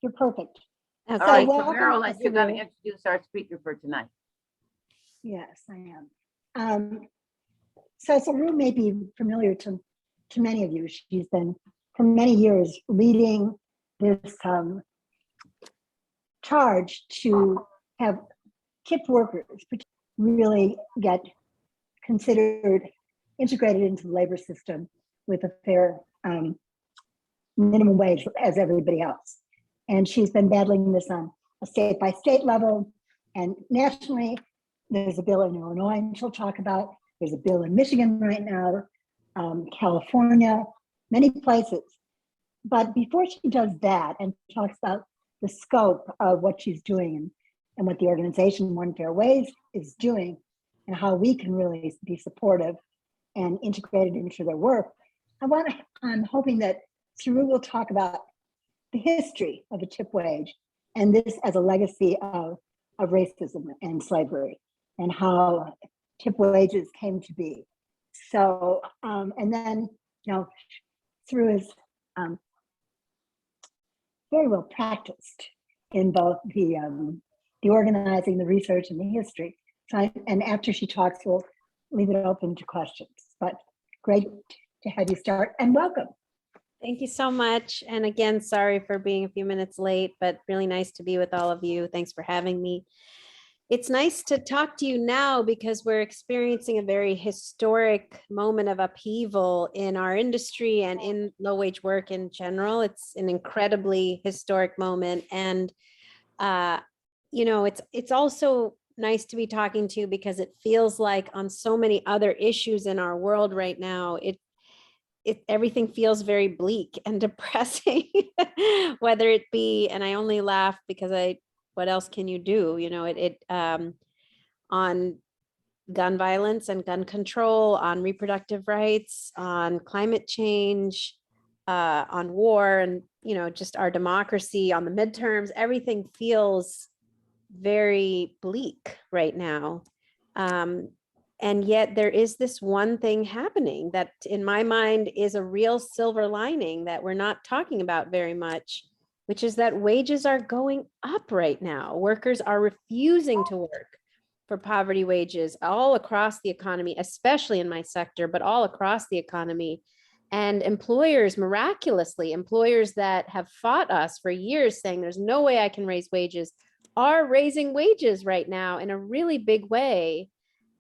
You're perfect. Okay. All right, so welcome, Marilyn, you're going to Saru. introduce our speaker for tonight. Yes, I am. So Saru may be familiar to many of you. She's been for many years leading this charge to have tipped workers really get considered integrated into the labor system with a fair minimum wage as everybody else. And she's been battling this on a state by state level and nationally. There's a bill in Illinois, and she'll talk about. There's a bill in Michigan right now, California, many places. But before she does that and talks about the scope of what she's doing and what the organization One Fair Wage is doing and how we can really be supportive and integrated into their work, I'm hoping that Saru will talk about the history of the tip wage and this as a legacy of racism and slavery and how tip wages came to be. So, and then, Saru is very well practiced in both the organizing, the research, and the history. So, and after she talks, we'll leave it open to questions. But great to have you start, and welcome. Thank you so much. And again, sorry for being a few minutes late, but really nice to be with all of you. Thanks for having me. It's nice to talk to you now because we're experiencing a very historic moment of upheaval in our industry and in low wage work in general. It's an incredibly historic moment. And, it's also nice to be talking to you because it feels like on so many other issues in our world right now, everything feels very bleak and depressing, whether it be, and I only laugh because what else can you do? On gun violence and gun control, on reproductive rights, on climate change, on war, and, just our democracy, on the midterms, everything feels very bleak right now. And yet there is this one thing happening that in my mind is a real silver lining that we're not talking about very much, which is that wages are going up right now. Workers are refusing to work for poverty wages all across the economy, especially in my sector, but all across the economy. And employers, miraculously, employers that have fought us for years saying there's no way I can raise wages, are raising wages right now in a really big way.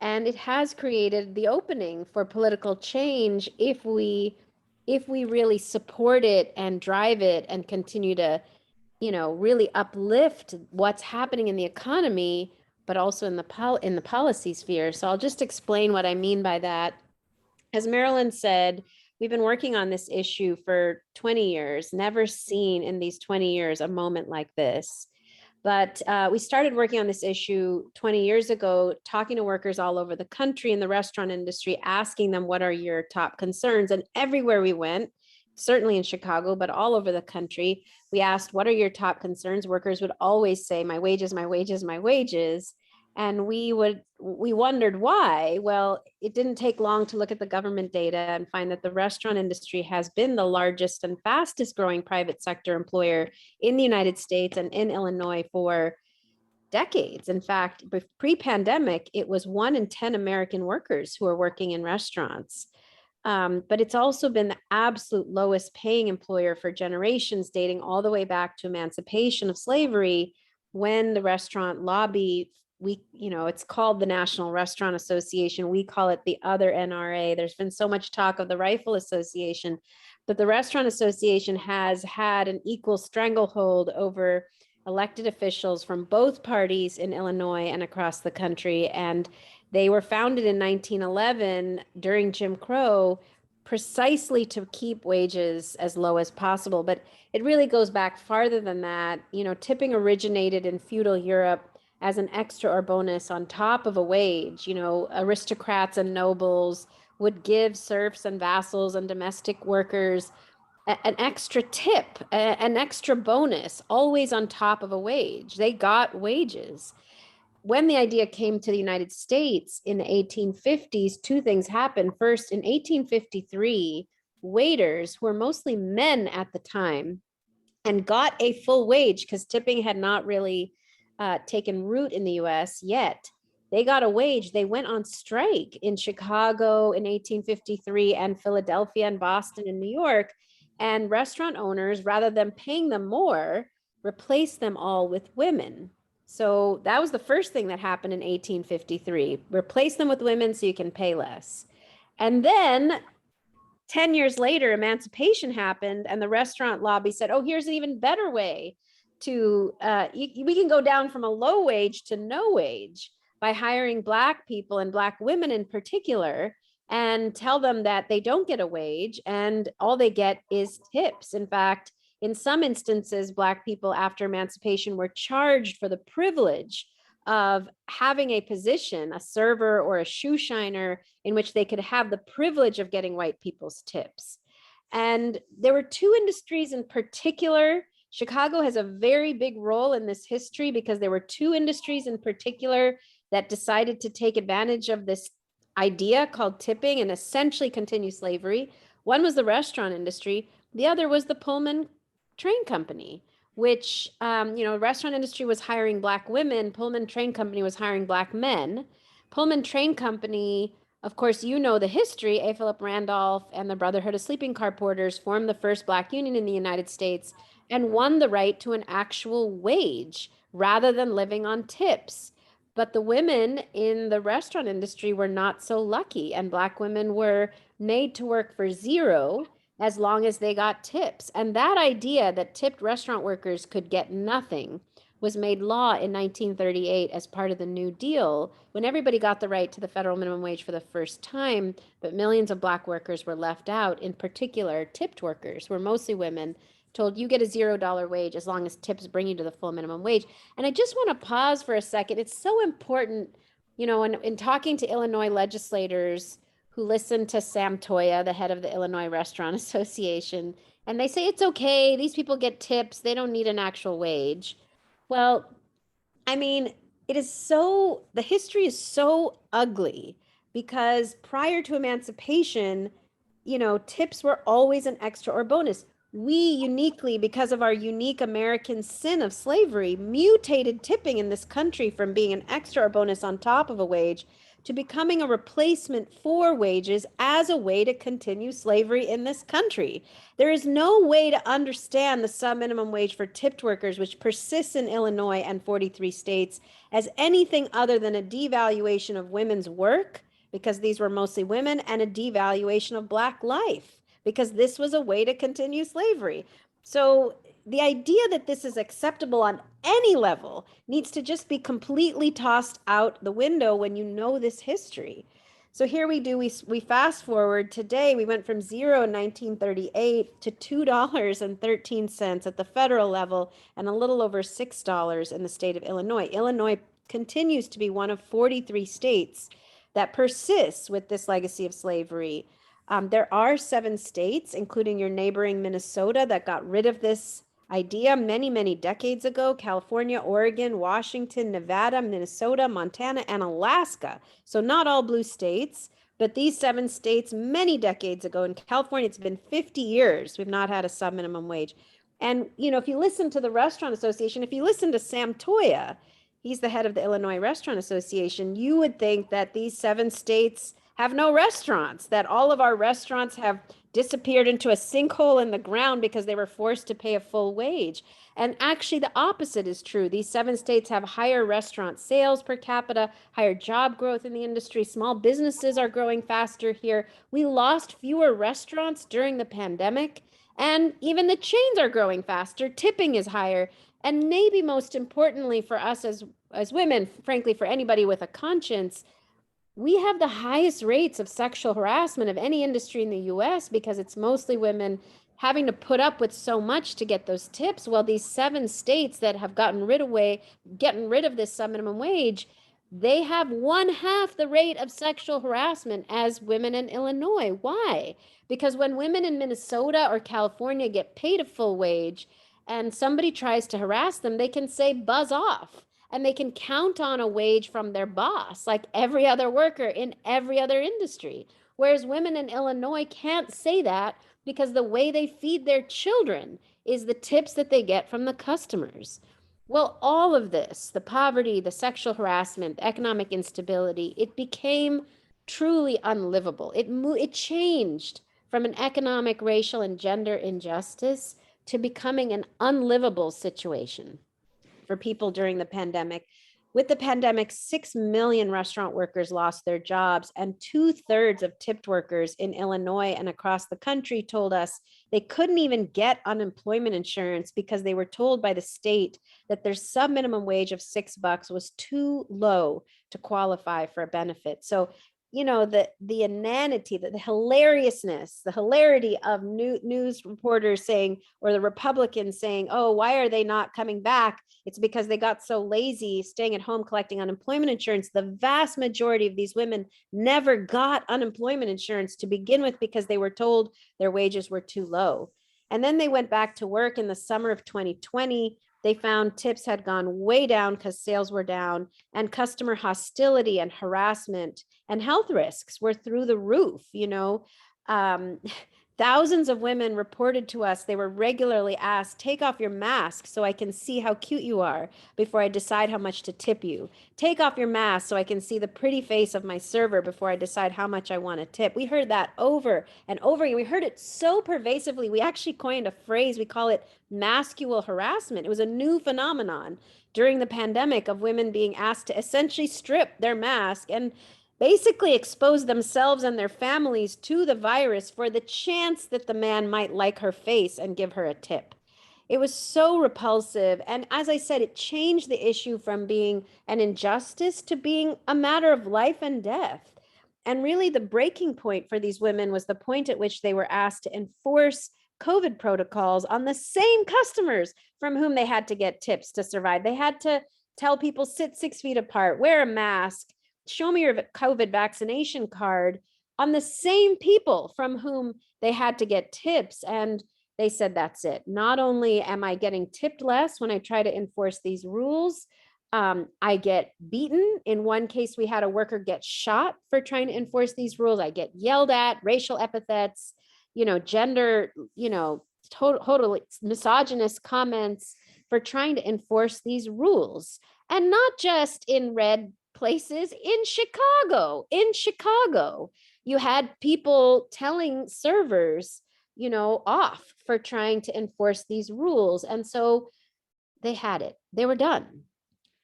And it has created the opening for political change if we really support it and drive it and continue to, really uplift what's happening in the economy, but also in the policy sphere. So I'll just explain what I mean by that. As Marilyn said, we've been working on this issue for 20 years, never seen in these 20 years a moment like this. But we started working on this issue 20 years ago, talking to workers all over the country in the restaurant industry, asking them, what are your top concerns? And everywhere we went, certainly in Chicago, but all over the country, we asked, what are your top concerns? Workers would always say, my wages, my wages, my wages. And we wondered why. Well, it didn't take long to look at the government data and find that the restaurant industry has been the largest and fastest growing private sector employer in the United States and in Illinois for decades. In fact, pre-pandemic, it was 1 in 10 American workers who are working in restaurants. But it's also been the absolute lowest paying employer for generations, dating all the way back to emancipation of slavery, when the restaurant lobby, it's called the National Restaurant Association. We call it the other NRA. There's been so much talk of the Rifle Association, but the Restaurant Association has had an equal stranglehold over elected officials from both parties in Illinois and across the country. And they were founded in 1911 during Jim Crow precisely to keep wages as low as possible. But it really goes back farther than that. Tipping originated in feudal Europe as an extra or bonus on top of a wage. Aristocrats and nobles would give serfs and vassals and domestic workers an extra tip, an extra bonus, always on top of a wage. They got wages. When the idea came to the United States in the 1850s, two things happened. First, in 1853, waiters, who were mostly men at the time, and got a full wage, because tipping had not really taken root in the US yet. They got a wage. They went on strike in Chicago in 1853 and Philadelphia and Boston and New York. And restaurant owners, rather than paying them more, replaced them all with women. So that was the first thing that happened in 1853. Replace them with women so you can pay less. And then 10 years later, emancipation happened, and the restaurant lobby said, oh, here's an even better way to, we can go down from a low wage to no wage by hiring Black people and Black women in particular, and tell them that they don't get a wage and all they get is tips. In fact, in some instances, Black people after emancipation were charged for the privilege of having a position, a server or a shoe shiner, in which they could have the privilege of getting white people's tips. And there were two industries in particular. Chicago has a very big role in this history because there were two industries in particular that decided to take advantage of this idea called tipping and essentially continue slavery. One was the restaurant industry. The other was the Pullman Train Company, which, restaurant industry was hiring Black women. Pullman Train Company was hiring Black men. Pullman Train Company, of course, you know the history. A. Philip Randolph and the Brotherhood of Sleeping Car Porters formed the first Black union in the United States and won the right to an actual wage rather than living on tips. But the women in the restaurant industry were not so lucky, and Black women were made to work for zero as long as they got tips. And that idea that tipped restaurant workers could get nothing was made law in 1938 as part of the New Deal, when everybody got the right to the federal minimum wage for the first time, but millions of Black workers were left out. In particular, tipped workers, who were mostly women, told you get a $0 wage as long as tips bring you to the full minimum wage. And I just want to pause for a second. It's so important, in talking to Illinois legislators who listen to Sam Toya, the head of the Illinois Restaurant Association, and they say it's okay, these people get tips, they don't need an actual wage. Well, I mean, the history is so ugly because prior to emancipation, tips were always an extra or bonus. We uniquely, because of our unique American sin of slavery, mutated tipping in this country from being an extra or bonus on top of a wage to becoming a replacement for wages as a way to continue slavery in this country. There is no way to understand the subminimum wage for tipped workers, which persists in Illinois and 43 states, as anything other than a devaluation of women's work, because these were mostly women, and a devaluation of Black life, because this was a way to continue slavery. So the idea that this is acceptable on any level needs to just be completely tossed out the window when you know this history. So here we fast forward. Today, we went from zero in 1938 to $2.13 at the federal level and a little over $6 in the state of Illinois. Illinois continues to be one of 43 states that persists with this legacy of slavery. There are 7 states, including your neighboring Minnesota, that got rid of this idea many, many decades ago: California, Oregon, Washington, Nevada, Minnesota, Montana, and Alaska. So not all blue states, but these 7 states many decades ago. In California, it's been 50 years we've not had a subminimum wage. And, if you listen to the Restaurant Association, if you listen to Sam Toya, he's the head of the Illinois Restaurant Association, you would think that these 7 states have no restaurants, that all of our restaurants have disappeared into a sinkhole in the ground because they were forced to pay a full wage. And actually the opposite is true. These 7 states have higher restaurant sales per capita, higher job growth in the industry. Small businesses are growing faster here. We lost fewer restaurants during the pandemic, and even the chains are growing faster. Tipping is higher. And maybe most importantly for us as women, frankly, for anybody with a conscience, we have the highest rates of sexual harassment of any industry in the US because it's mostly women having to put up with so much to get those tips. Well, these 7 states that have getting rid of this subminimum wage, they have 1/2 the rate of sexual harassment as women in Illinois. Why? Because when women in Minnesota or California get paid a full wage and somebody tries to harass them, they can say buzz off. And they can count on a wage from their boss, like every other worker in every other industry. Whereas women in Illinois can't say that because the way they feed their children is the tips that they get from the customers. Well, all of this, the poverty, the sexual harassment, the economic instability, it became truly unlivable. It changed from an economic, racial, and gender injustice to becoming an unlivable situation for people during the pandemic. With the pandemic, 6 million restaurant workers lost their jobs, and 2/3 of tipped workers in Illinois and across the country told us they couldn't even get unemployment insurance because they were told by the state that their subminimum wage of $6 was too low to qualify for a benefit. So, the inanity, the hilariousness, the hilarity of news reporters saying, or the Republicans saying, oh, why are they not coming back? It's because they got so lazy staying at home collecting unemployment insurance. The vast majority of these women never got unemployment insurance to begin with because they were told their wages were too low. And then they went back to work in the summer of 2020. They found tips had gone way down because sales were down, and customer hostility and harassment and health risks were through the roof. Thousands of women reported to us they were regularly asked, take off your mask so I can see how cute you are before I decide how much to tip you. Take off your mask so I can see the pretty face of my server before I decide how much I want to tip. We heard that over and over again. We heard it so pervasively. We actually coined a phrase. We call it masculine harassment. It was a new phenomenon during the pandemic of women being asked to essentially strip their mask and basically expose themselves and their families to the virus for the chance that the man might like her face and give her a tip. It was so repulsive. And as I said, it changed the issue from being an injustice to being a matter of life and death. And really the breaking point for these women was the point at which they were asked to enforce COVID protocols on the same customers from whom they had to get tips to survive. They had to tell people, sit 6 feet apart, wear a mask, show me your COVID vaccination card, on the same people from whom they had to get tips. And they said, that's it. Not only am I getting tipped less when I try to enforce these rules, I get beaten. In one case, we had a worker get shot for trying to enforce these rules. I get yelled at, racial epithets, gender, totally misogynist comments for trying to enforce these rules. And not just in red places, in Chicago, you had people telling servers, off for trying to enforce these rules. And so they had it. They were done.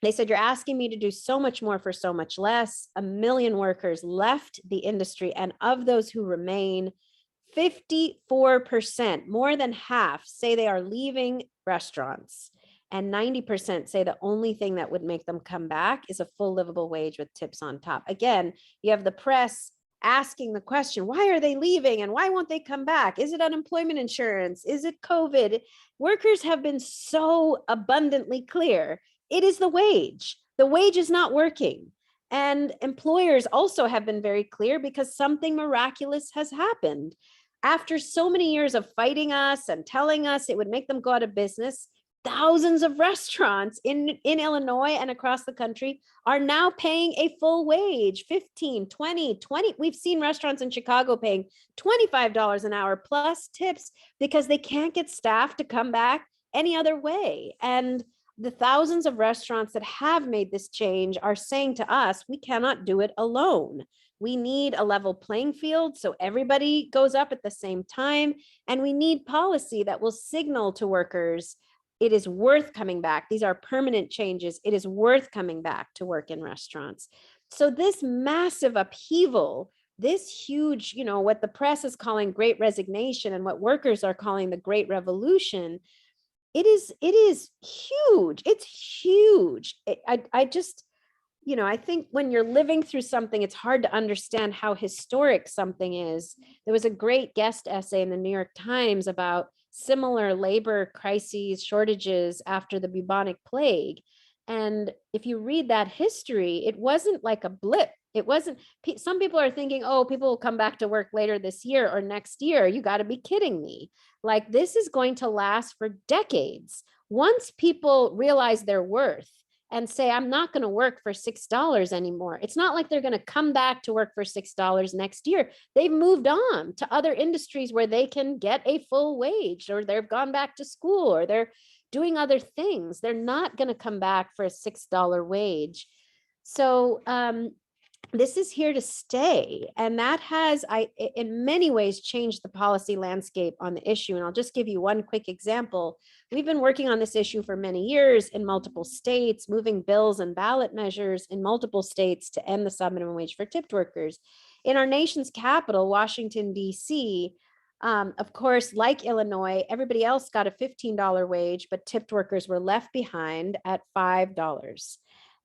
They said, you're asking me to do so much more for so much less. 1 million workers left the industry. And of those who remain, 54%, more than half, say they are leaving restaurants. And 90% say the only thing that would make them come back is a full livable wage with tips on top. Again, you have the press asking the question, why are they leaving and why won't they come back? Is it unemployment insurance? Is it COVID? Workers have been so abundantly clear. It is the wage. The wage is not working. And employers also have been very clear because something miraculous has happened. After so many years of fighting us and telling us it would make them go out of business, thousands of restaurants in Illinois and across the country are now paying a full wage, 15, 20. We've seen restaurants in Chicago paying $25 an hour plus tips because they can't get staff to come back any other way. And the thousands of restaurants that have made this change are saying to us, we cannot do it alone. We need a level playing field so everybody goes up at the same time. And we need policy that will signal to workers it is worth coming back. These are permanent changes. It is worth coming back to work in restaurants. So this massive upheaval, this huge, what the press is calling Great Resignation and what workers are calling the Great Revolution, it is huge. It's huge. I just, I think when you're living through something, it's hard to understand how historic something is. There was a great guest essay in the New York Times about similar labor crises, shortages after the bubonic plague. And if you read that history, it wasn't like a blip. It wasn't, some people are thinking, oh, people will come back to work later this year or next year. You got to be kidding me. Like, this is going to last for decades. Once people realize their worth and say, I'm not going to work for $6 anymore. It's not like they're going to come back to work for $6 next year. They've moved on to other industries where they can get a full wage, or they've gone back to school, or they're doing other things. They're not going to come back for a $6 wage. So this is here to stay. And that has, in many ways, changed the policy landscape on the issue. And I'll just give you one quick example. We've been working on this issue for many years in multiple states, moving bills and ballot measures in multiple states to end the subminimum wage for tipped workers. In our nation's capital, Washington, D.C., of course, like Illinois, everybody else got a $15 wage, but tipped workers were left behind at $5.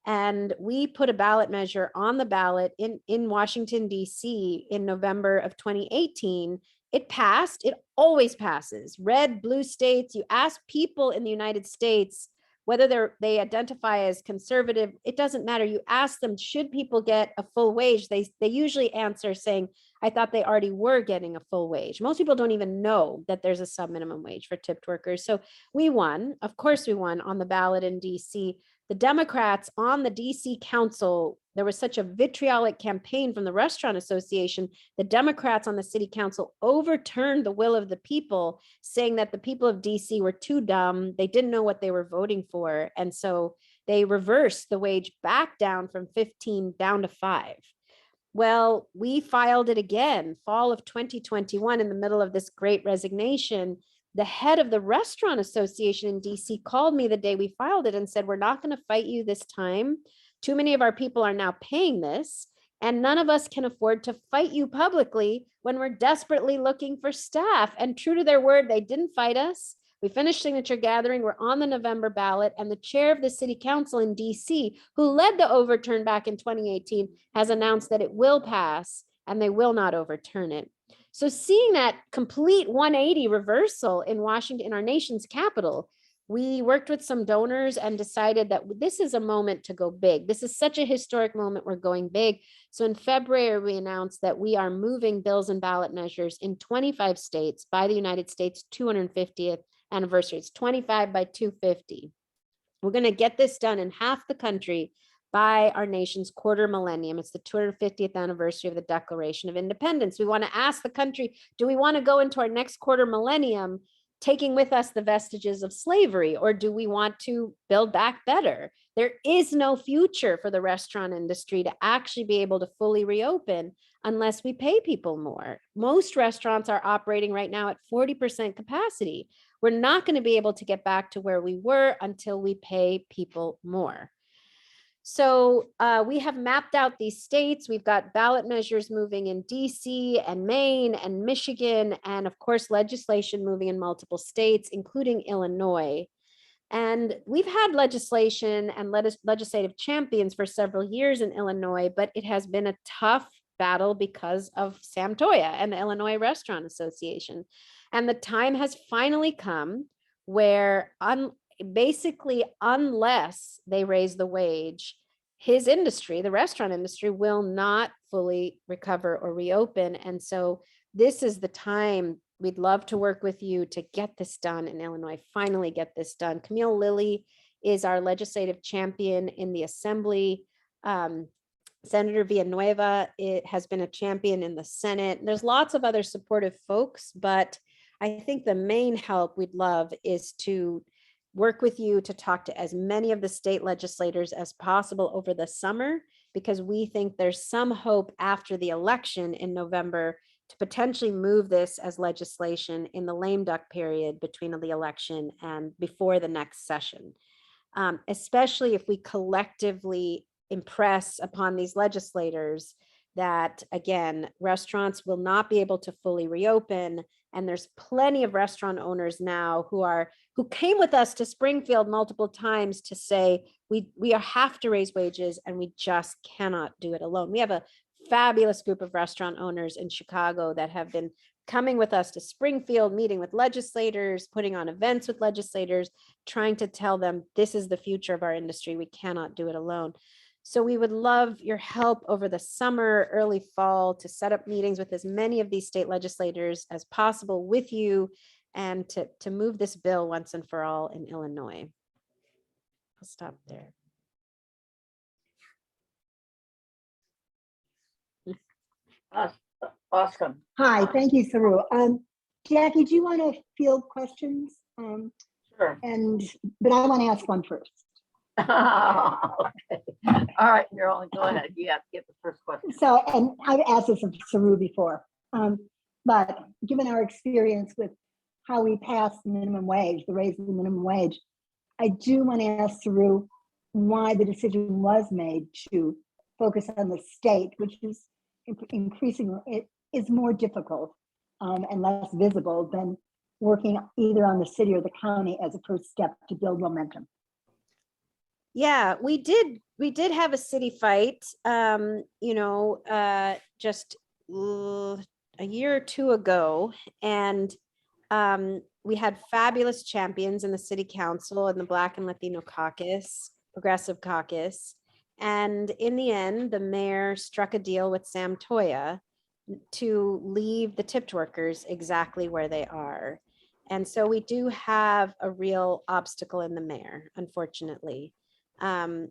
And we put a ballot measure on the ballot in Washington, D.C. in November of 2018. It passed. It always passes. Red, blue states. You ask people in the United States whether they identify as conservative. It doesn't matter. You ask them, should people get a full wage? They usually answer saying, I thought they already were getting a full wage. Most people don't even know that there's a subminimum wage for tipped workers. So we won. Of course, we won on the ballot in D.C. The Democrats on the DC council, there was such a vitriolic campaign from the Restaurant Association. The Democrats on the city council overturned the will of the people, saying that the people of DC were too dumb. They didn't know what they were voting for. And so they reversed the wage back down from 15 down to 5. Well, we filed it again, fall of 2021, in the middle of this Great Resignation. The head of the Restaurant Association in DC called me the day we filed it and said, we're not going to fight you this time. Too many of our people are now paying this, and none of us can afford to fight you publicly when we're desperately looking for staff. And true to their word, they didn't fight us. We finished signature gathering. We're on the November ballot, and the chair of the city council in DC, who led the overturn back in 2018, has announced that it will pass and they will not overturn it. So seeing that complete 180 reversal in Washington, in our nation's capital, we worked with some donors and decided that this is a moment to go big. This is such a historic moment. We're going big. So in February, we announced that we are moving bills and ballot measures in 25 states by the United States 250th anniversary. It's 25 by 250. We're going to get this done in half the country by our nation's quarter millennium. It's the 250th anniversary of the Declaration of Independence. We want to ask the country, do we want to go into our next quarter millennium taking with us the vestiges of slavery, or do we want to build back better? There is no future for the restaurant industry to actually be able to fully reopen unless we pay people more. Most restaurants are operating right now at 40% capacity. We're not going to be able to get back to where we were until we pay people more. So we have mapped out these states. We've got ballot measures moving in DC and Maine and Michigan, and of course, legislation moving in multiple states, including Illinois. And we've had legislation and legislative champions for several years in Illinois, but it has been a tough battle because of Sam Toya and the Illinois Restaurant Association. And the time has finally come where basically, unless they raise the wage, his industry, the restaurant industry, will not fully recover or reopen. And so this is the time. We'd love to work with you to get this done in Illinois, finally get this done. Camille Lilly is our legislative champion in the Assembly. Senator Villanueva, it has been a champion in the Senate. There's lots of other supportive folks, but I think the main help we'd love is to work with you to talk to as many of the state legislators as possible over the summer, because we think there's some hope after the election in November to potentially move this as legislation in the lame duck period between the election and before the next session, especially if we collectively impress upon these legislators that, again, restaurants will not be able to fully reopen. And there's plenty of restaurant owners now who came with us to Springfield multiple times to say, we have to raise wages and we just cannot do it alone. We have a fabulous group of restaurant owners in Chicago that have been coming with us to Springfield, meeting with legislators, putting on events with legislators, trying to tell them this is the future of our industry. We cannot do it alone. So we would love your help over the summer, early fall, to set up meetings with as many of these state legislators as possible with you, and to move this bill once and for all in Illinois. I'll stop there. Awesome. Hi, thank you, Saru. Jackie, do you want to field questions? Sure. But I want to ask one first. Okay. All right, Carolyn, go ahead. You have to get the first question. So, and I've asked this of Saru before, but given our experience with how we passed the minimum wage, the raise of the minimum wage, I do want to ask Saru why the decision was made to focus on the state, which is increasingly, it is more difficult and less visible than working either on the city or the county as a first step to build momentum. Yeah, we did have a city fight, just a year or two ago. And we had fabulous champions in the city council and the Black and Latino caucus, progressive caucus. And in the end, the mayor struck a deal with Sam Toya to leave the tipped workers exactly where they are. And so we do have a real obstacle in the mayor, unfortunately. And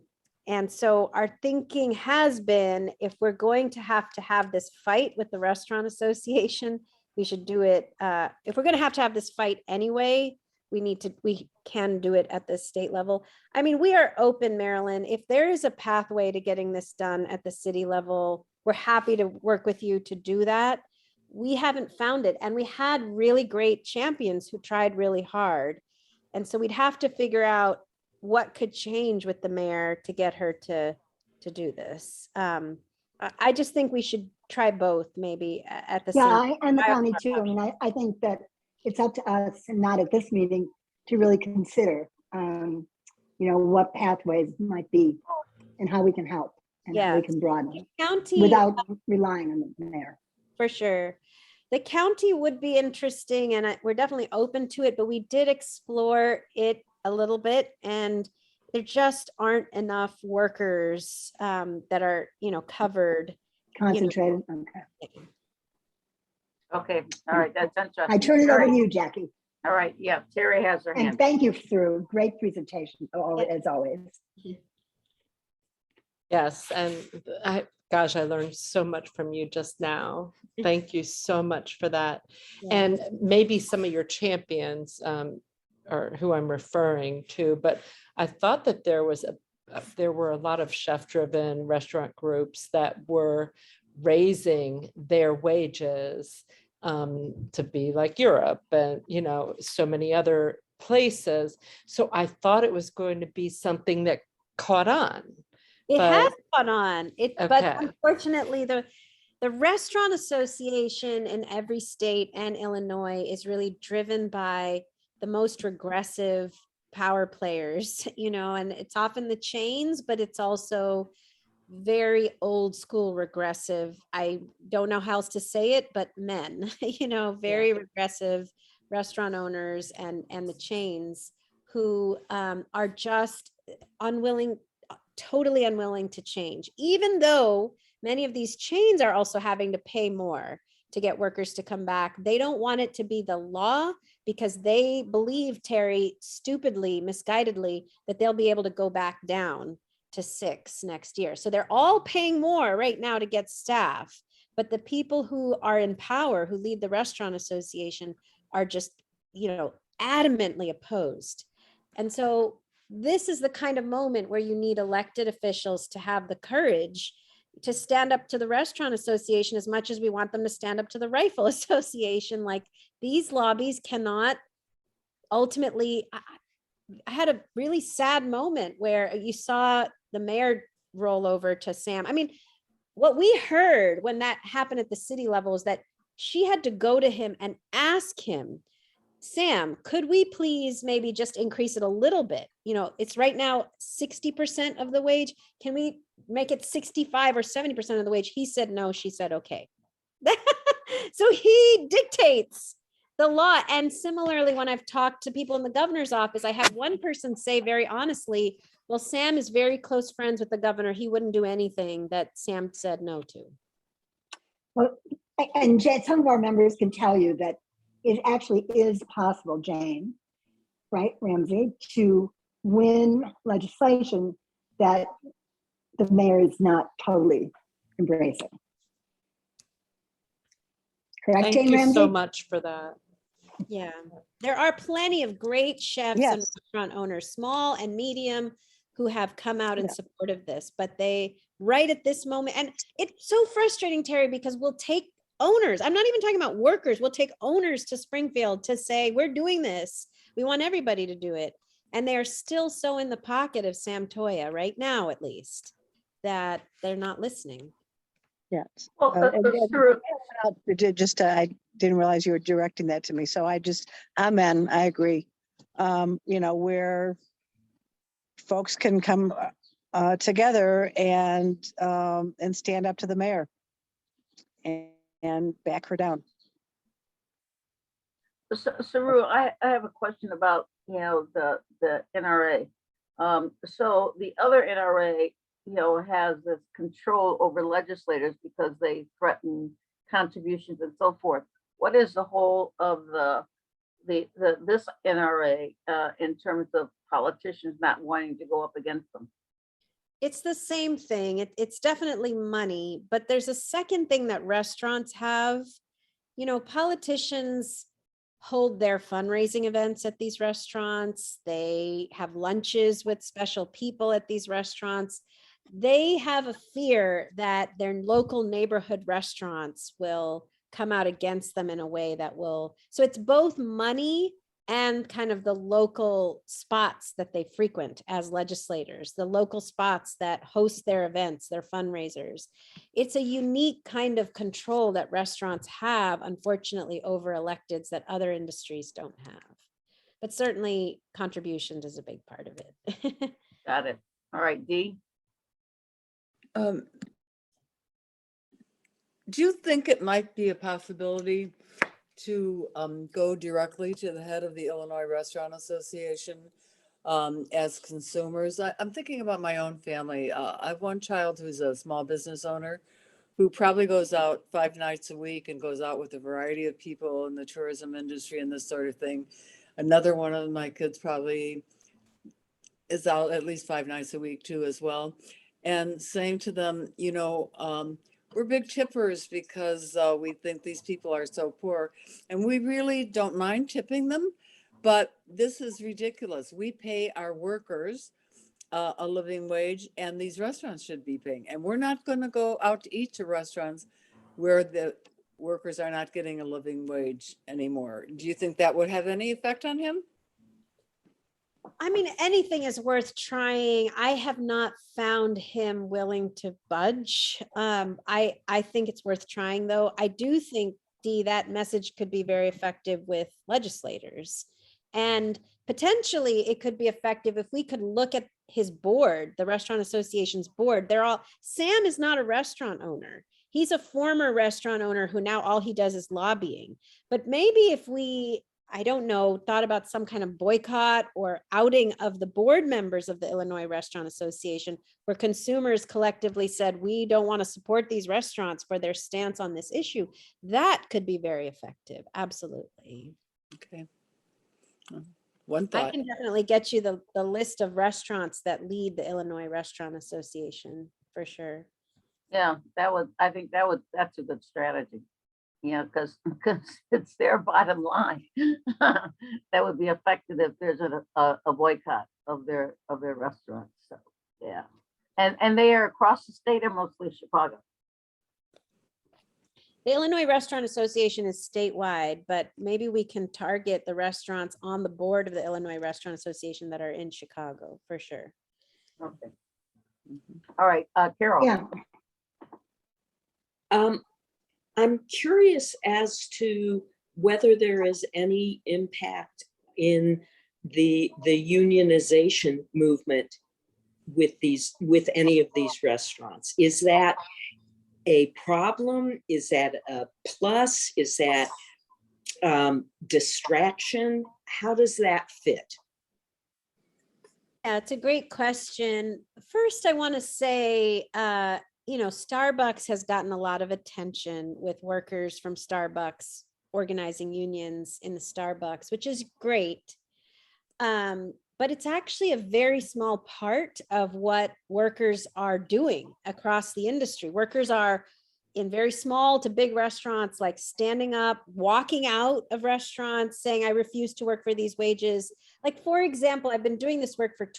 so our thinking has been, if we're going to have this fight with the restaurant association, we should do it. If we're going to have this fight anyway, we can do it at the state level. I mean, we are open, Marilyn. If there is a pathway to getting this done at the city level, we're happy to work with you to do that. We haven't found it. And we had really great champions who tried really hard. And so we'd have to figure out what could change with the mayor to get her to do this. I just think we should try both maybe at the same. And the county too. I mean, I think that it's up to us and not at this meeting to really consider, what pathways might be and how we can help and how we can broaden county without relying on the mayor. For sure. The county would be interesting and we're definitely open to it, but we did explore it a little bit and there just aren't enough workers that are, covered. Concentrated. Okay. All right. That's interesting. I turn it over to you, Jackie. All right. Yeah. Terry has her hand. And thank you, Saru. Great presentation, as always. Yes, and I learned so much from you just now. Thank you so much for that. Yeah. And maybe some of your champions are who I'm referring to, but I thought that there were a lot of chef-driven restaurant groups that were raising their wages to be like Europe and, so many other places. So I thought it was going to be something that caught on. It has caught on. But Okay. unfortunately, the restaurant association in every state and Illinois is really driven by the most regressive power players, and it's often the chains, but it's also very old school regressive. I don't know how else to say it, but men, very regressive restaurant owners and the chains who are just totally unwilling to change, even though many of these chains are also having to pay more to get workers to come back. They don't want it to be the law because they believe, Terry, stupidly, misguidedly, that they'll be able to go back down to 6 next year. So they're all paying more right now to get staff. But the people who are in power, who lead the restaurant association, are just, adamantly opposed. And so this is the kind of moment where you need elected officials to have the courage to stand up to the restaurant association as much as we want them to stand up to the rifle association. Like, these lobbies cannot ultimately. I had a really sad moment where you saw the mayor roll over to Sam. I mean, what we heard when that happened at the city level is that she had to go to him and ask him, Sam, could we please maybe just increase it a little bit? It's right now 60% of the wage. Can we make it 65 or 70% of the wage? He said no. She said okay. So he dictates the law. And similarly, when I've talked to people in the governor's office, I had one person say very honestly, well, Sam is very close friends with the governor. He wouldn't do anything that Sam said no to. Well, and some of our members can tell you that it actually is possible, Jane, right, Ramsey, to win legislation that the mayor is not totally embracing. Correct, Thank Jane you so Ramsey? much for that. Yeah, there are plenty of great chefs and Yes. restaurant owners, small and medium, who have come out in Yeah. support of this, but they, right at this moment, and it's so frustrating, Terry, because we'll take owners, I'm not even talking about workers, we'll take owners to Springfield to say, we're doing this. We want everybody to do it. And they're still so in the pocket of Sam Toya right now, at least, that they're not listening. Yes. Well, And Saru, I didn't realize you were directing that to me. So amen, I agree. Where folks can come together and stand up to the mayor and back her down. Saru, I have a question about, the NRA. So the other NRA, has this control over legislators because they threaten contributions and so forth. What is the whole of this NRA in terms of politicians not wanting to go up against them? It's the same thing. It's definitely money, but there's a second thing that restaurants have. Politicians hold their fundraising events at these restaurants. They have lunches with special people at these restaurants. They have a fear that their local neighborhood restaurants will come out against them in a way that will, so it's both money and kind of the local spots that they frequent as legislators, the local spots that host their events, their fundraisers. It's a unique kind of control that restaurants have, unfortunately, over electeds that other industries don't have. But certainly contributions is a big part of it. Got it. All right, Dee. Do you think it might be a possibility to go directly to the head of the Illinois Restaurant Association as consumers? I'm thinking about my own family. I have one child who's a small business owner who probably goes out 5 nights a week and goes out with a variety of people in the tourism industry and this sort of thing. Another one of my kids probably is out at least 5 nights a week too as well. And saying to them, we're big tippers because we think these people are so poor and we really don't mind tipping them, but this is ridiculous. We pay our workers a living wage and these restaurants should be paying. And we're not going to go out to eat to restaurants where the workers are not getting a living wage anymore. Do you think that would have any effect on him? I mean, anything is worth trying. I have not found him willing to budge. I think it's worth trying, though. I do think, Dee, that message could be very effective with legislators. And potentially it could be effective if we could look at his board, the Restaurant Association's board. Sam is not a restaurant owner. He's a former restaurant owner who now all he does is lobbying. But maybe if we, I don't know, thought about some kind of boycott or outing of the board members of the Illinois Restaurant Association, where consumers collectively said, we don't want to support these restaurants for their stance on this issue, that could be very effective. Absolutely. Okay. One I thought. can definitely get you the list of restaurants that lead the Illinois Restaurant Association for sure. Yeah, that's a good strategy. Because it's their bottom line. That would be effective if there's a boycott of their restaurants. So yeah, and they are across the state or mostly Chicago. The Illinois Restaurant Association is statewide, but maybe we can target the restaurants on the board of the Illinois Restaurant Association that are in Chicago for sure. Okay. All right, Carol. Yeah, I'm curious as to whether there is any impact in the unionization movement with any of these restaurants. Is that a problem? Is that a plus? Is that distraction? How does that fit? Yeah, it's a great question. First, I want to say, Starbucks has gotten a lot of attention with workers from Starbucks organizing unions in the Starbucks, which is great. But it's actually a very small part of what workers are doing across the industry. Workers are in very small to big restaurants, like standing up, walking out of restaurants, saying, I refuse to work for these wages. Like, for example, I've been doing this work for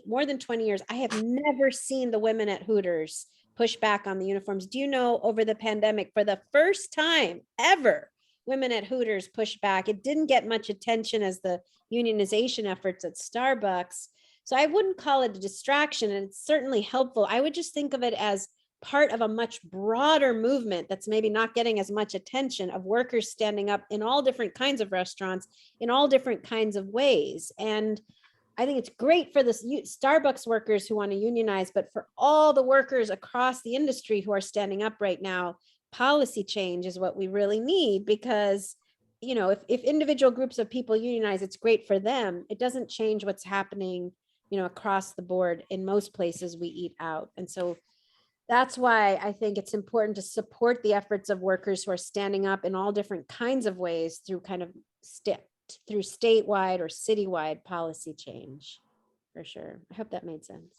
more than 20 years. I have never seen the women at Hooters push back on the uniforms. Do you know, over the pandemic, for the first time ever, women at Hooters pushed back. It didn't get much attention as the unionization efforts at Starbucks. So I wouldn't call it a distraction, and it's certainly helpful. I would just think of it as part of a much broader movement that's maybe not getting as much attention, of workers standing up in all different kinds of restaurants in all different kinds of ways. And I think it's great for the Starbucks workers who want to unionize, but for all the workers across the industry who are standing up right now, policy change is what we really need, because if individual groups of people unionize, it's great for them. It doesn't change what's happening across the board in most places we eat out. And so that's why I think it's important to support the efforts of workers who are standing up in all different kinds of ways through through statewide or citywide policy change, for sure. I hope that made sense.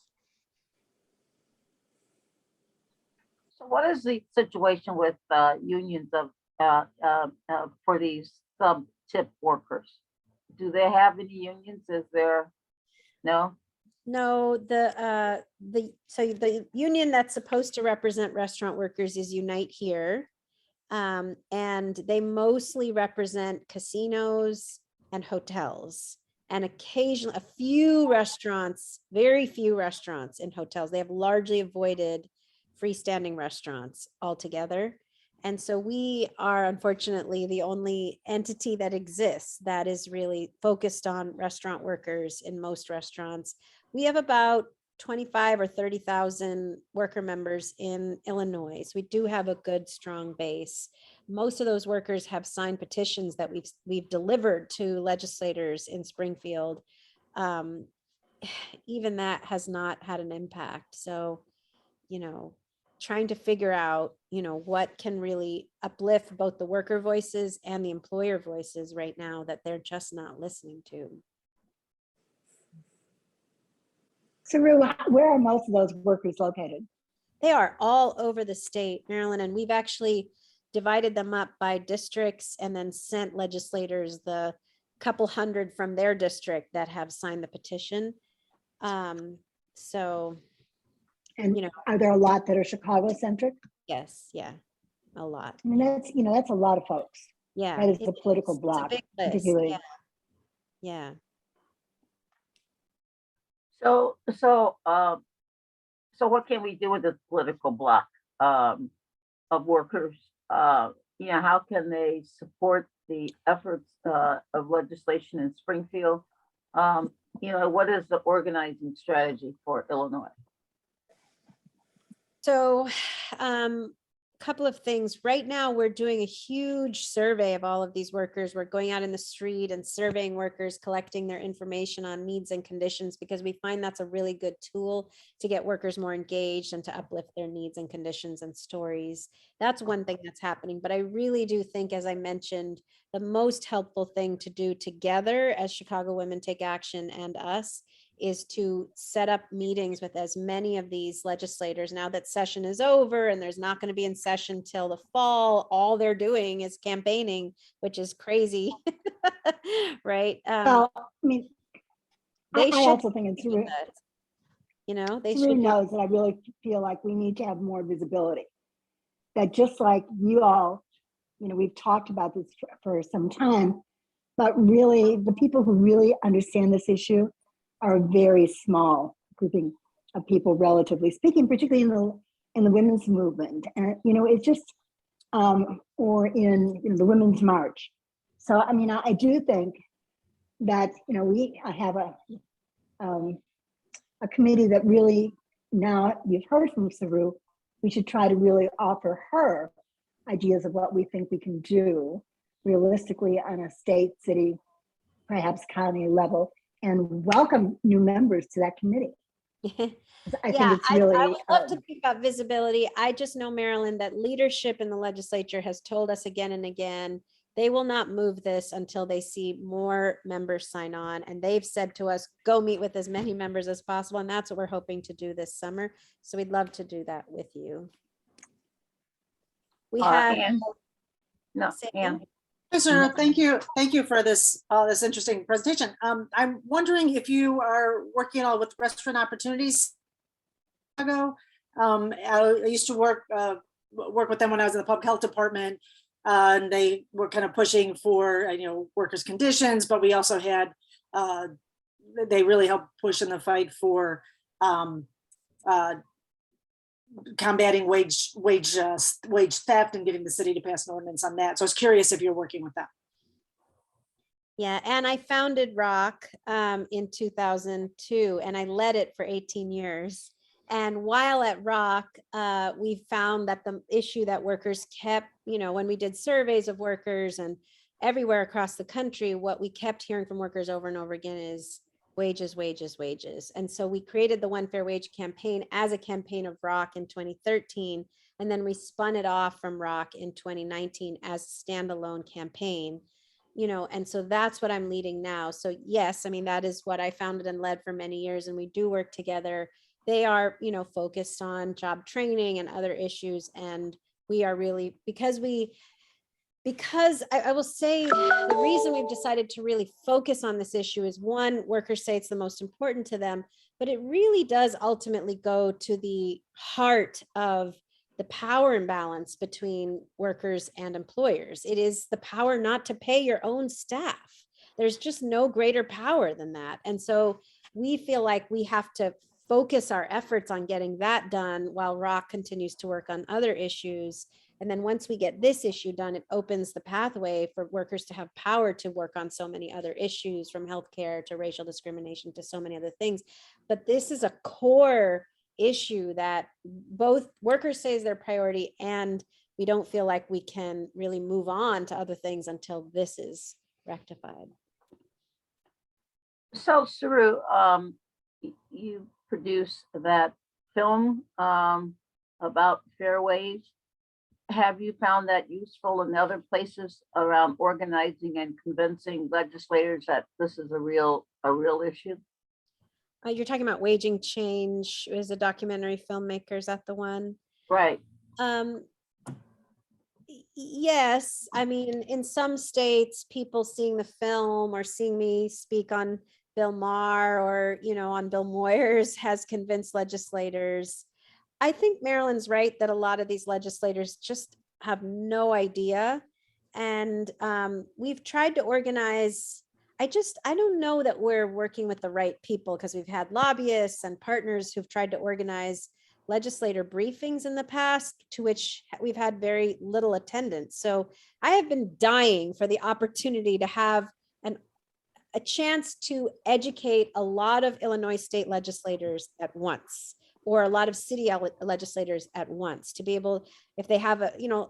So what is the situation with unions for these sub-tip workers? Do they have any unions? Is there, no? No, the union that's supposed to represent restaurant workers is Unite Here. And they mostly represent casinos and hotels, and occasionally a few restaurants, very few restaurants and hotels. They have largely avoided freestanding restaurants altogether. And so we are unfortunately the only entity that exists that is really focused on restaurant workers in most restaurants. We have about 25 or 30,000 worker members in Illinois. So we do have a good, strong base. Most of those workers have signed petitions that we've delivered to legislators in Springfield. Even that has not had an impact. So, trying to figure out, what can really uplift both the worker voices and the employer voices right now that they're just not listening to. Saru, where are most of those workers located? They are all over the state, Maryland, and we've actually divided them up by districts and then sent legislators the couple hundred from their district that have signed the petition. And are there a lot that are Chicago centric? Yes, yeah, a lot. I mean, that's a lot of folks. Yeah, That is it a political is. It's a block, big list, particularly. yeah. So what can we do with this political bloc of workers? How can they support the efforts of legislation in Springfield? What is the organizing strategy for Illinois? So couple of things. Right now, we're doing a huge survey of all of these workers. We're going out in the street and surveying workers, collecting their information on needs and conditions, because we find that's a really good tool to get workers more engaged and to uplift their needs and conditions and stories. That's one thing that's happening. But I really do think, as I mentioned, the most helpful thing to do together as Chicago Women Take Action and us is to set up meetings with as many of these legislators. Now that session is over and there's not going to be in session till the fall, all they're doing is campaigning, which is crazy, right? Well, I mean, They I should, also think it's really, they Saru should. knows that I really feel like we need to have more visibility. That just like you all, we've talked about this for some time, but really the people who really understand this issue are a very small grouping of people, relatively speaking, particularly in the women's movement, and it's just or in the Women's March. So I mean, I do think that I have a committee that really, now you've heard from Saru, we should try to really offer her ideas of what we think we can do realistically on a state, city, perhaps county level, and welcome new members to that committee. I think it's really. I would love to think about visibility. I just know, Marilyn, that leadership in the legislature has told us again and again, they will not move this until they see more members sign on. And they've said to us, go meet with as many members as possible. And that's what we're hoping to do this summer. So we'd love to do that with you. We have. Ann? No, Say Ann. again? Hi, Sarah. Thank you. Thank you for this interesting presentation. I'm wondering if you are working at all with Restaurant Opportunities. Chicago. I used to work with them when I was in the public health department, and they were kind of pushing for workers' conditions, but we also had they really helped push in the fight for combating wage theft and getting the city to pass an ordinance on that. So I was curious if you're working with them. Yeah, and I founded Rock in 2002, and I led it for 18 years. And while at Rock, we found that the issue that workers kept, when we did surveys of workers and everywhere across the country, what we kept hearing from workers over and over again is wages, wages, wages. And so we created the One Fair Wage campaign as a campaign of Rock in 2013, and then we spun it off from Rock in 2019 as a standalone campaign. And so that's what I'm leading now. So yes, I mean, that is what I founded and led for many years, and we do work together. They are, focused on job training and other issues. And we are really, because I will say the reason we've decided to really focus on this issue is, one, workers say it's the most important to them, but it really does ultimately go to the heart of the power imbalance between workers and employers. It is the power not to pay your own staff. There's just no greater power than that. And so we feel like we have to focus our efforts on getting that done while Rock continues to work on other issues. And then once we get this issue done, it opens the pathway for workers to have power to work on so many other issues, from healthcare to racial discrimination to so many other things. But this is a core issue that both workers say is their priority, and we don't feel like we can really move on to other things until this is rectified. So Saru, you produced that film about fair wage. Have you found that useful in other places around organizing and convincing legislators that this is a real issue? You're talking about Waging Change as a documentary filmmaker. Is that the one? Right. Yes. I mean, in some states, people seeing the film or seeing me speak on Bill Maher or, on Bill Moyers has convinced legislators. I think Marilyn's right that a lot of these legislators just have no idea. And we've tried to organize. I don't know that we're working with the right people, because we've had lobbyists and partners who've tried to organize legislator briefings in the past, to which we've had very little attendance. So I have been dying for the opportunity to have a chance to educate a lot of Illinois state legislators at once, or a lot of city legislators at once, to be able, if they have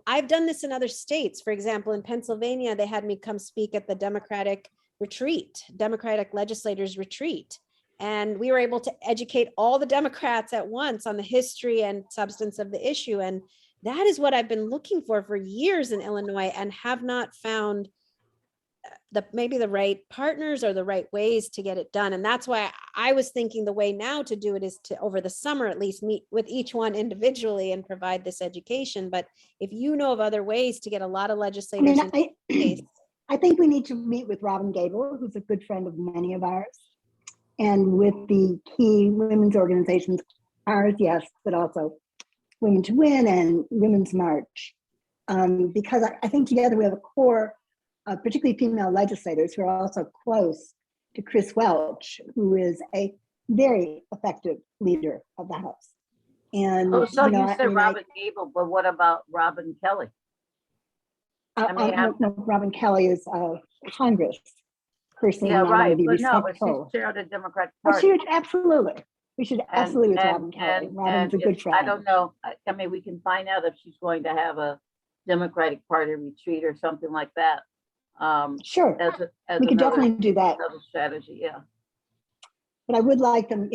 I've done this in other states. For example, in Pennsylvania, they had me come speak at the Democratic legislators retreat. And we were able to educate all the Democrats at once on the history and substance of the issue. And that is what I've been looking for years in Illinois, and have not found maybe the right partners or the right ways to get it done. And that's why I was thinking the way now to do it is to, over the summer at least, meet with each one individually and provide this education. But if you know of other ways to get a lot of legislators, I think we need to meet with Robin Gable, who's a good friend of many of ours, and with the key women's organizations, ours, yes, but also Women to Win and Women's March, because I think together we have a core, particularly female legislators, who are also close to Chris Welch, who is a very effective leader of the House. And you said Robin Gable, but what about Robin Kelly? No, Robin Kelly is Congress person. Yeah, right. But no, but she's chair of the Democratic Party. Absolutely. We should absolutely with Robin Kelly. Robin's a good friend. I don't know. I mean, we can find out if she's going to have a Democratic Party retreat or something like that. Sure. We could definitely do that. Another strategy, yeah. But I would like them,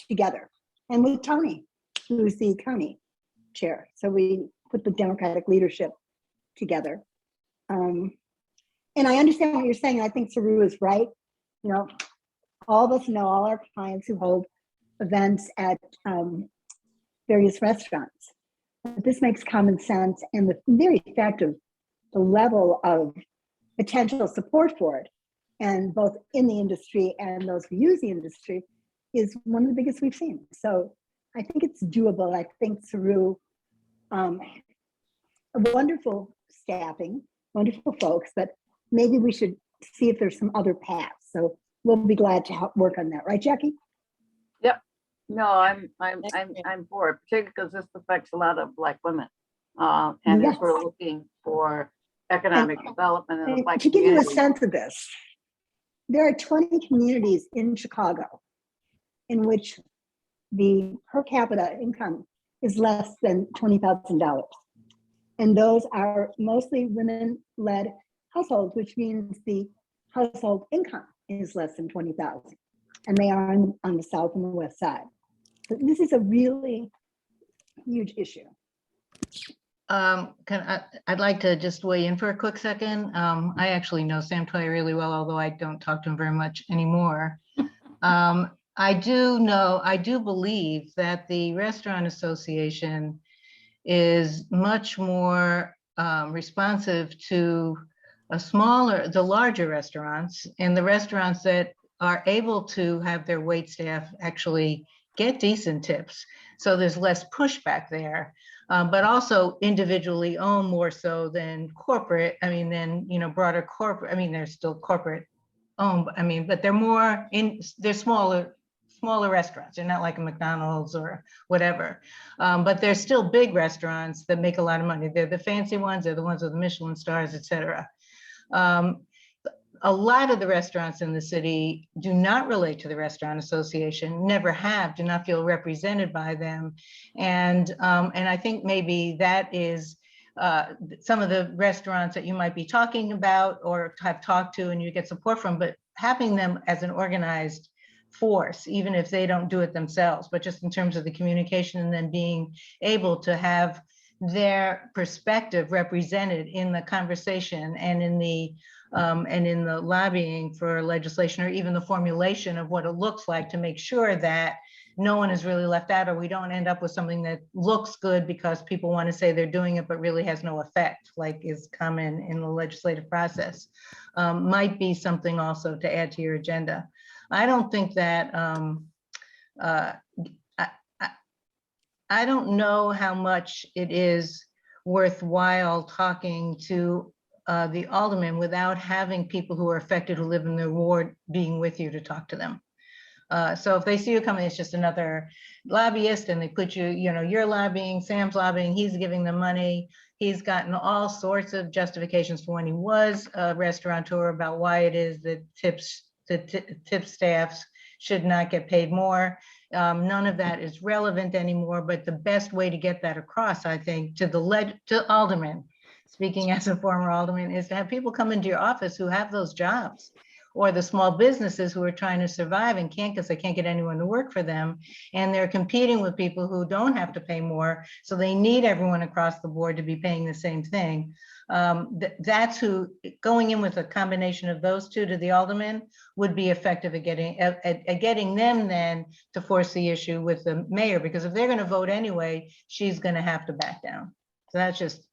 together, and with Tony, who's the county chair. So we put the Democratic leadership together. And I understand what you're saying. I think Saru is right. All of us know all our clients who hold events at various restaurants. But this makes common sense, and the very fact of the level of potential support for it, and both in the industry and those who use the industry, is one of the biggest we've seen. So I think it's doable. I think Saru, a wonderful staffing, wonderful folks, but maybe we should see if there's some other paths. So we'll be glad to help work on that, right, Jackie? No, I'm for it, particularly because this affects a lot of Black women. And as we're Yes. looking for economic development in the And Black to give you a community. sense of this, there are 20 communities in Chicago in which the per capita income is less than $20,000. And those are mostly women-led households, which means the household income is less than 20,000. And they are on the south and the west side. So this is a really huge issue. I'd like to just weigh in for a quick second. I actually know Sam Toy really well, although I don't talk to him very much anymore. I do believe that the Restaurant Association is much more responsive to the larger restaurants, and the restaurants that are able to have their wait staff actually get decent tips. So there's less pushback there, but also individually owned more so than corporate. I mean, than, broader corporate. I mean, they're still corporate owned, but they're smaller restaurants. They're not like a McDonald's or whatever, but they're still big restaurants that make a lot of money. They're the fancy ones. They're the ones with the Michelin stars, et cetera. A lot of the restaurants in the city do not relate to the Restaurant Association, never have, do not feel represented by them. And I think maybe that is some of the restaurants that you might be talking about or have talked to and you get support from, but having them as an organized force, even if they don't do it themselves, but just in terms of the communication and then being able to have their perspective represented in the conversation and in the lobbying for legislation, or even the formulation of what it looks like, to make sure that no one is really left out, or we don't end up with something that looks good because people want to say they're doing it, but really has no effect, like is common in the legislative process. Might be something also to add to your agenda. I don't think that, I don't know how much it is worthwhile talking to the aldermen without having people who are affected, who live in their ward, being with you to talk to them. So if they see you coming, it's just another lobbyist, and they put you, you're lobbying, Sam's lobbying, he's giving them money. He's gotten all sorts of justifications for when he was a restaurateur about why it is that tip staffs should not get paid more. None of that is relevant anymore, but the best way to get that across, I think, to aldermen, speaking as a former alderman, is to have people come into your office who have those jobs, or the small businesses who are trying to survive and can't because they can't get anyone to work for them. And they're competing with people who don't have to pay more. So they need everyone across the board to be paying the same thing. That's who, going in with a combination of those two to the alderman would be effective at getting them then to force the issue with the mayor, because if they're going to vote anyway, she's going to have to back down. So that's just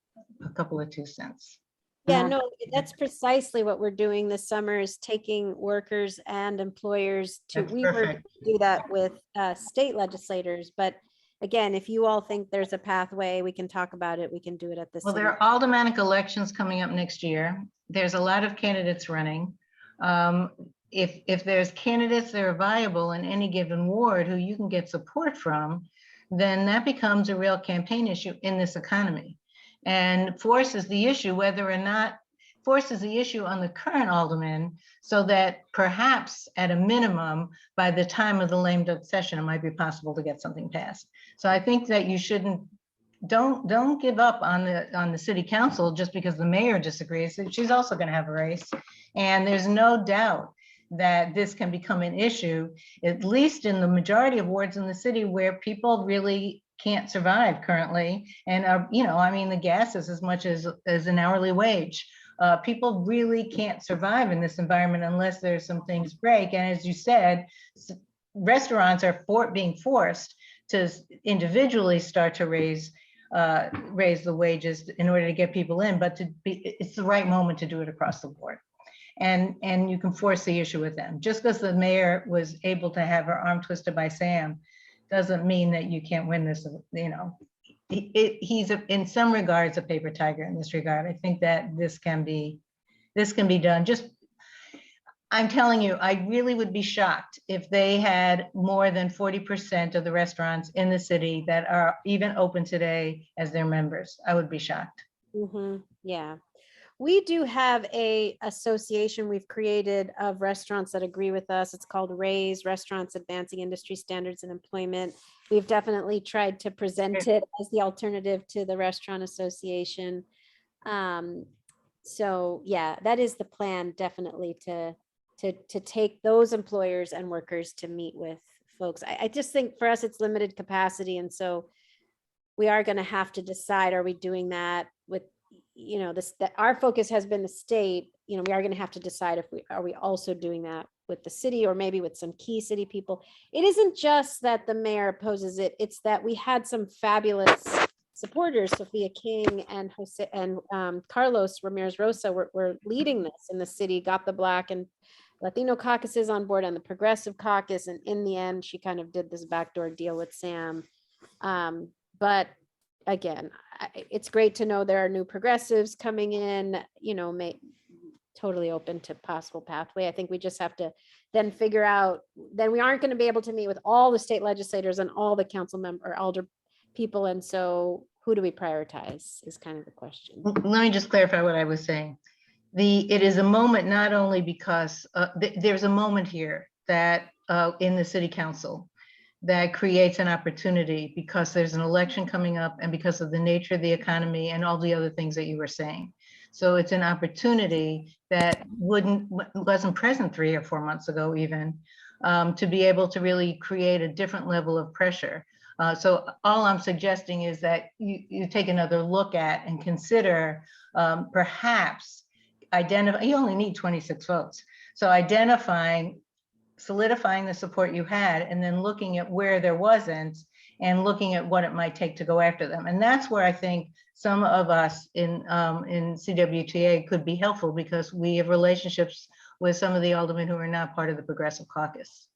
a couple of 2 cents. Yeah, no, that's precisely what we're doing this summer, is taking workers and employers to, That's we were perfect. to do that with state legislators. But again, if you all think there's a pathway, we can talk about it. We can do it at this. Well, there are aldermanic elections coming up next year. There's a lot of candidates running. If there's candidates that are viable in any given ward who you can get support from, then that becomes a real campaign issue in this economy, and forces the issue on the current alderman, so that perhaps at a minimum, by the time of the lame duck session, it might be possible to get something passed. So I think that you don't give up on the city council just because the mayor disagrees. She's also going to have a race, and there's no doubt that this can become an issue, at least in the majority of wards in the city where people really can't survive currently. And the gas is as much as an hourly wage. People really can't survive in this environment unless there's some things break. And as you said, restaurants are being forced to individually start to raise raise the wages in order to get people in, but it's the right moment to do it across the board. And you can force the issue with them. Just because the mayor was able to have her arm twisted by Sam doesn't mean that you can't win this, you know. He's in some regards a paper tiger in this regard. I think that this can be done. I'm telling you, I really would be shocked if they had more than 40% of the restaurants in the city that are even open today as their members. I would be shocked. Yeah. We do have a association we've created of restaurants that agree with us. It's called RAISE, Restaurants Advancing Industry Standards and Employment. We've definitely tried to present it as the alternative to the Restaurant Association. So yeah, that is the plan, definitely to take those employers and workers to meet with folks. I just think for us, it's limited capacity. And so we are going to have to decide, are we doing that with, you know, that our focus has been the state, you know, we are going to have to decide if are we also doing that with the city or maybe with some key city people. It isn't just that the mayor opposes it, it's that we had some fabulous supporters, Sophia King and Jose and Carlos Ramirez Rosa were leading this in the city, got the Black and Latino caucuses on board and the Progressive Caucus. And in the end, she kind of did this backdoor deal with Sam. But again, it's great to know there are new progressives coming in, you know, totally open to possible pathway. I think we just have to then figure out, then we aren't going to be able to meet with all the state legislators and all the council member or elder people. And so who do we prioritize is kind of the question. Let me just clarify what I was saying. It is a moment not only because there's a moment here that in the city council that creates an opportunity because there's an election coming up and because of the nature of the economy and all the other things that you were saying. So it's an opportunity that wasn't present 3 or 4 months ago even, to be able to really create a different level of pressure. So all I'm suggesting is that you take another look at and consider perhaps identify, you only need 26 votes. So solidifying the support you had and then looking at where there wasn't and looking at what it might take to go after them. And that's where I think some of us in CWTA could be helpful because we have relationships with some of the aldermen who are not part of the Progressive Caucus.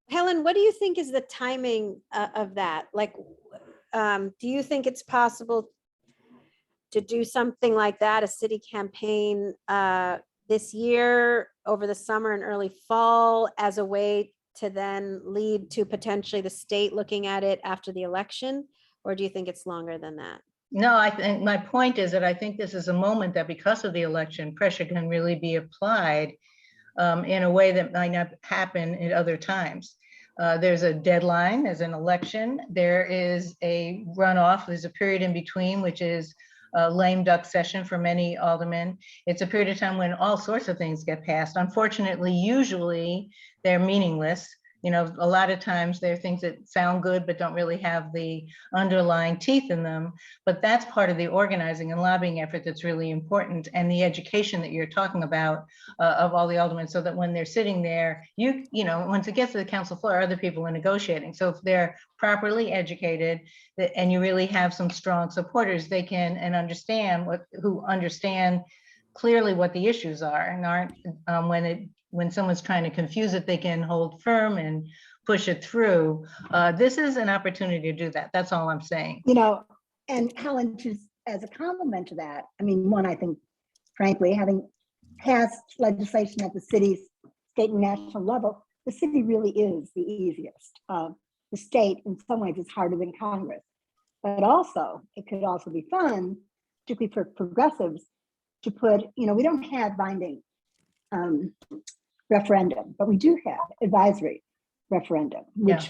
Helen, what do you think is the timing of that? Like, do you think it's possible to do something like that, a city campaign this year over the summer and early fall as a way to then lead to potentially the state looking at it after the election? Or do you think it's longer than that? No, I think my point is that I think this is a moment that because of the election, pressure can really be applied in a way that might not happen at other times. There's a deadline, there's an election, there is a runoff, there's a period in between, which is a lame duck session for many aldermen. It's a period of time when all sorts of things get passed. Unfortunately, usually they're meaningless. You know, a lot of times there are things that sound good, but don't really have the underlying teeth in them. But that's part of the organizing and lobbying effort that's really important, and the education that you're talking about of all the aldermen, so that when they're sitting there, you know, once it gets to the council floor, other people are negotiating. So if they're properly educated and you really have some strong supporters, they can who understand clearly what the issues are and aren't when someone's trying to confuse it, they can hold firm and push it through. This is an opportunity to do that. That's all I'm saying. You know, and Helen, just as a compliment to that, I mean, one, I think, frankly, having passed legislation at the city's state and national level, the city really is the easiest. The state, in some ways, is harder than Congress. But also, it could also be fun, particularly for progressives, to put, you know, we don't have binding referendum, but we do have advisory referendum, which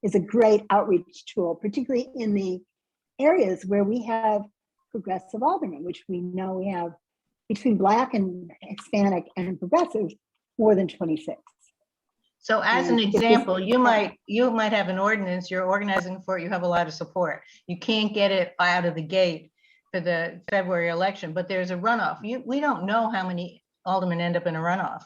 is a great outreach tool, particularly in the areas where we have progressive aldermen, which we know we have between Black and Hispanic and progressives, more than 26. So as an example, you might have an ordinance, you're organizing for it, you have a lot of support. You can't get it out of the gate for the February election, but there's a runoff. We don't know how many aldermen end up in a runoff.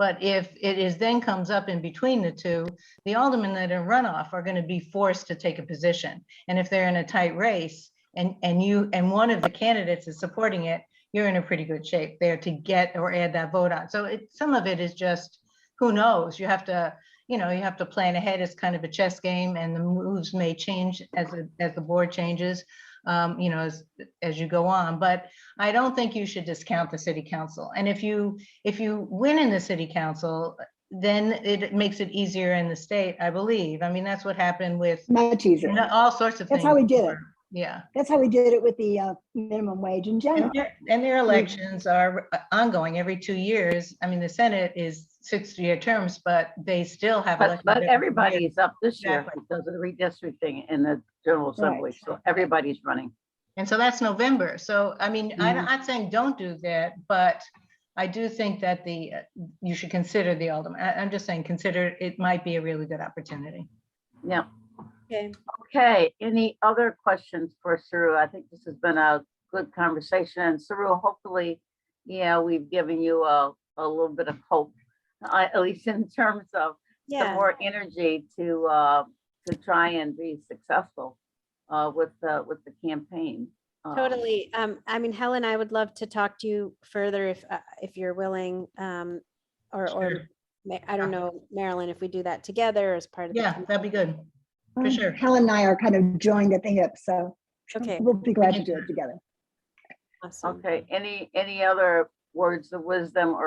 But if it is then comes up in between the two, the aldermen that are runoff are going to be forced to take a position. And if they're in a tight race and one of the candidates is supporting it, you're in a pretty good shape there to get or add that vote on. So some of it is just, who knows? You have to, you have to plan ahead. It's kind of a chess game, and the moves may change as the board changes, as you go on. But I don't think you should discount the city council. And if you win in the city council, then it makes it easier in the state, I believe. I mean, that's what happened with Much easier. all sorts of things. That's how we did it. Yeah. That's how we did it with the minimum wage in general. And their elections are ongoing every 2 years. I mean, the Senate is 6-year terms, but they still have. But elections every year. everybody's up this year Exactly. because of the redistricting in the General Assembly. So everybody's running. And so that's November. So, I mean, I'm not saying don't do that, but I do think that you should consider the alderman. I'm just saying, consider it might be a really good opportunity. Yeah. Okay. Okay. Any other questions for Saru? I think this has been a good conversation. And Saru, hopefully, we've given you a little bit of hope, at least in terms of some more energy to try and be successful with the campaign. Totally. I mean, Helen, I would love to talk to you further if you're willing, or Sure. I don't know, Marilyn, if we do that together as part of the Yeah, that'd be good. For sure. Helen and I are kind of joined at the hip, so Okay. we'll be glad to do it together. Awesome. Okay. Any other words of wisdom or